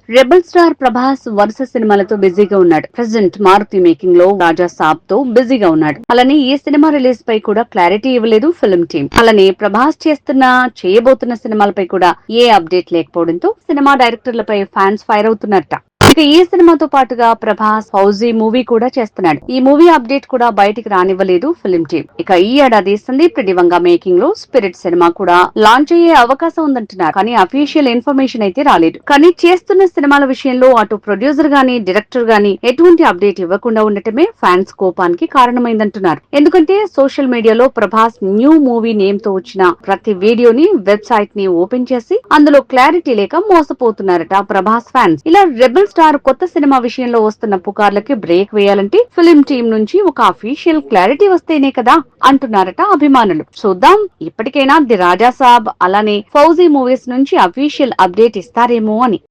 Rebel star Prabhas వరుస సినిమాలతో బిజీగా ఉన్నాడు. ప్రెసెంట్ మారుతి మేకింగ్ లో రాజా సాబ్ తో బిజీగా ఉన్నాడు. అలానే ఈ సినిమా రిలీజ్ పై కూడా క్లారిటీ ఇవ్వలేదు ఫిల్మ్ టీమ్. అలానే ప్రభాస్ చేయబోతున్న సినిమాలపై కూడా ఏ అప్డేట్ లేకపోవడంతో సినిమా డైరెక్టర్లపై ఫ్యాన్స్ ఫైర్ అవుతున్నారట. ఇక ఈ సినిమాతో పాటుగా ప్రభాస్ ఫౌజీ మూవీ కూడా చేస్తున్నాడు. ఈ మూవీ అప్డేట్ కూడా బయటికి రానివ్వలేదు ఫిల్మ్ టీమ్. ఇక ఈ ఏడాది సందీప్ రెడ్డి వంగ మేకింగ్ లో స్పిరిట్ సినిమా కూడా లాంచ్ అయ్యే అవకాశం ఉందంటున్నారు. కానీ అఫీషియల్ ఇన్ఫర్మేషన్ అయితే రాలేదు. కానీ చేస్తున్న సినిమాల విషయంలో అటు ప్రొడ్యూసర్ గానీ డైరెక్టర్ గానీ ఎటువంటి అప్డేట్ ఇవ్వకుండా ఉండటమే ఫ్యాన్స్ కోపానికి కారణమైందంటున్నారు. ఎందుకంటే సోషల్ మీడియాలో ప్రభాస్ న్యూ మూవీ నేమ్ తో వచ్చిన ప్రతి వీడియోని వెబ్సైట్ ని ఓపెన్ చేసి అందులో క్లారిటీ లేక మోసపోతున్నారట ప్రభాస్ ఫ్యాన్స్. ఇలా రెబల్ స్టార్ కొత్త సినిమా విషయంలో వస్తున్న పుకార్లకి బ్రేక్ వేయాలంటే ఫిలిం టీం నుంచి ఒక అఫీషియల్ క్లారిటీ వస్తేనే కదా అంటున్నారట అభిమానులు. చూద్దాం, ఇప్పటికైనా ది రాజా సాబ్ అలానే ఫౌజీ మూవీస్ నుంచి అఫీషియల్ అప్డేట్ ఇస్తారేమో అని.